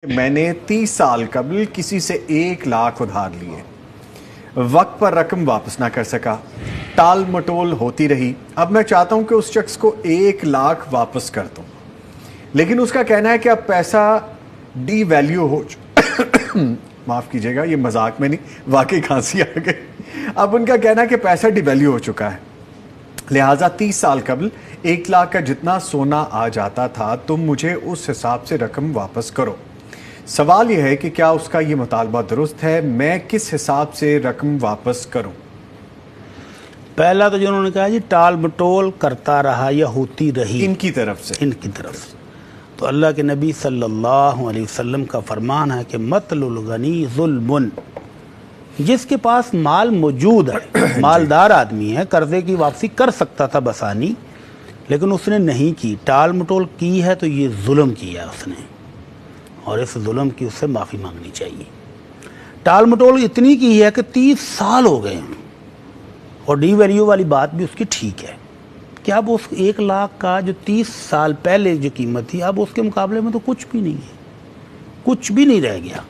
میں نے 30 سال قبل کسی سے 1 لاکھ ادھار لیے، وقت پر رقم واپس نہ کر سکا، ٹال مٹول ہوتی رہی۔ اب میں چاہتا ہوں کہ اس شخص کو 1 لاکھ واپس کر دوں، لیکن اس کا کہنا ہے کہ اب پیسہ ڈی ویلیو ہو معاف کیجیے گا، یہ مذاق میں نہیں، واقعی کھانسی آ گئی۔ اب ان کا کہنا ہے کہ پیسہ ڈی ویلیو ہو چکا ہے، لہٰذا 30 سال قبل 1 لاکھ کا جتنا سونا آ جاتا تھا تم مجھے اس حساب سے رقم واپس کرو۔ سوال یہ ہے کہ کیا اس کا یہ مطالبہ درست ہے؟ میں کس حساب سے رقم واپس کروں؟ پہلا تو جو انہوں نے کہا جی ٹال مٹول کرتا رہا یا ہوتی رہی، ان کی طرف سے تو اللہ کے نبی صلی اللہ علیہ وسلم کا فرمان ہے کہ مطل الغنی ظلم، جس کے پاس مال موجود ہے، مالدار آدمی ہے، قرضے کی واپسی کر سکتا تھا بسانی، لیکن اس نے نہیں کی، ٹال مٹول کی ہے، تو یہ ظلم کیا اس نے، اور اس ظلم کی اس سے معافی مانگنی چاہیے۔ ٹال مٹول اتنی کی ہے کہ 30 سال ہو گئے ہیں، اور ڈی ویلیو والی بات بھی اس کی ٹھیک ہے کہ اب اس 1 لاکھ کا جو 30 سال پہلے جو قیمت تھی، اب اس کے مقابلے میں تو کچھ بھی نہیں ہے، کچھ بھی نہیں رہ گیا۔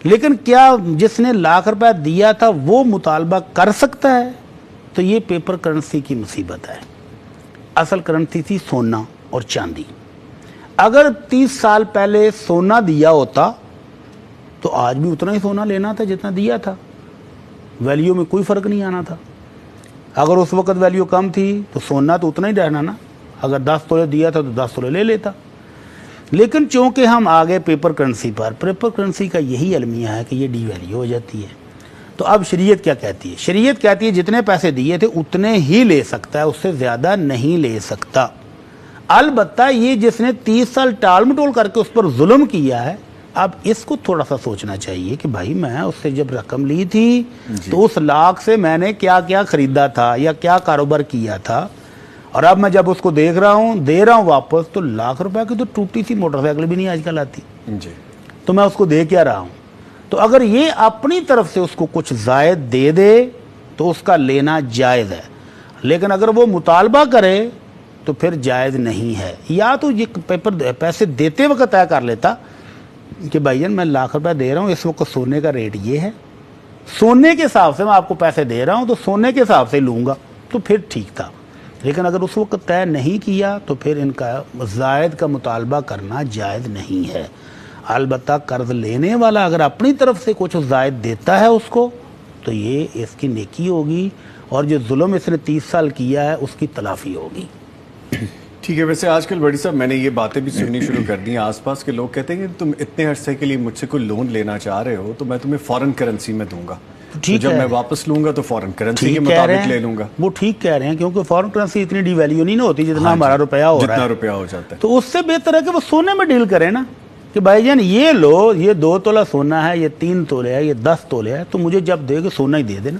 لیکن کیا جس نے 1 لاکھ روپے دیا تھا وہ مطالبہ کر سکتا ہے؟ تو یہ پیپر کرنسی کی مصیبت ہے۔ اصل کرنسی تھی سونا اور چاندی۔ اگر 30 سال پہلے سونا دیا ہوتا تو آج بھی اتنا ہی سونا لینا تھا جتنا دیا تھا، ویلیو میں کوئی فرق نہیں آنا تھا۔ اگر اس وقت ویلیو کم تھی تو سونا تو اتنا ہی رہنا نا، اگر 10 تولے دیا تھا تو 10 تولے لے لیتا۔ لیکن چونکہ ہم آگے پیپر کرنسی پر، پیپر کرنسی کا یہی المیہ ہے کہ یہ ڈی ویلیو ہو جاتی ہے۔ تو اب شریعت کیا کہتی ہے؟ شریعت کہتی ہے جتنے پیسے دیے تھے اتنے ہی لے سکتا ہے، اس سے زیادہ نہیں لے سکتا۔ البتہ یہ جس نے 30 سال ٹال مٹول کر کے اس پر ظلم کیا ہے، اب اس کو تھوڑا سا سوچنا چاہیے کہ بھائی میں اس سے جب رقم لی تھی تو اس لاکھ سے میں نے کیا کیا خریدا تھا یا کیا کاروبار کیا تھا، اور اب میں جب اس کو دے رہا ہوں واپس، تو 1 لاکھ روپے کی تو ٹوٹی سی موٹر سائیکل بھی نہیں آج کل آتی، تو میں اس کو دے کیا رہا ہوں؟ تو اگر یہ اپنی طرف سے اس کو کچھ زائد دے دے تو اس کا لینا جائز ہے، لیکن اگر وہ مطالبہ کرے تو پھر جائز نہیں ہے۔ یا تو یہ پیسے دیتے وقت طے کر لیتا کہ بھائی جان میں 1 لاکھ روپے دے رہا ہوں، اس وقت سونے کا ریٹ یہ ہے، سونے کے حساب سے میں آپ کو پیسے دے رہا ہوں تو سونے کے حساب سے لوں گا، تو پھر ٹھیک تھا۔ لیکن اگر اس وقت طے نہیں کیا تو پھر ان کا زائد کا مطالبہ کرنا جائز نہیں ہے۔ البتہ قرض لینے والا اگر اپنی طرف سے کچھ زائد دیتا ہے اس کو، تو یہ اس کی نیکی ہوگی، اور جو ظلم اس نے 30 سال کیا ہے اس کی تلافی ہوگی۔ ٹھیک ہے۔ ویسے آج کل بڑی صاحب میں نے یہ باتیں بھی سننی شروع کر دی ہیں، آس پاس کے لوگ کہتے ہیں کہ تم اتنے عرصے کے لیے مجھ سے کوئی لون لینا چاہ رہے ہو تو میں تمہیں فورن کرنسی میں دوں گا، تو جب میں واپس لوں گا تو فورن کرنسی کے مطابق لے لوں گا۔ وہ ٹھیک کہہ رہے ہیں، کیونکہ فورن کرنسی اتنی ڈی ویلیو نہیں ہوتی جتنا ہمارا روپیہ ہو رہا ہے، جتنا روپیہ ہو جاتا ہے۔ تو اس سے بہتر ہے کہ وہ سونے میں ڈیل کریں نا، کہ بھائی جان یہ لو، یہ 2 تولہ سونا ہے، یہ 3 تولے ہے، یہ 10 تولے ہے، تو مجھے جب دے گے سونا ہی دے دینا۔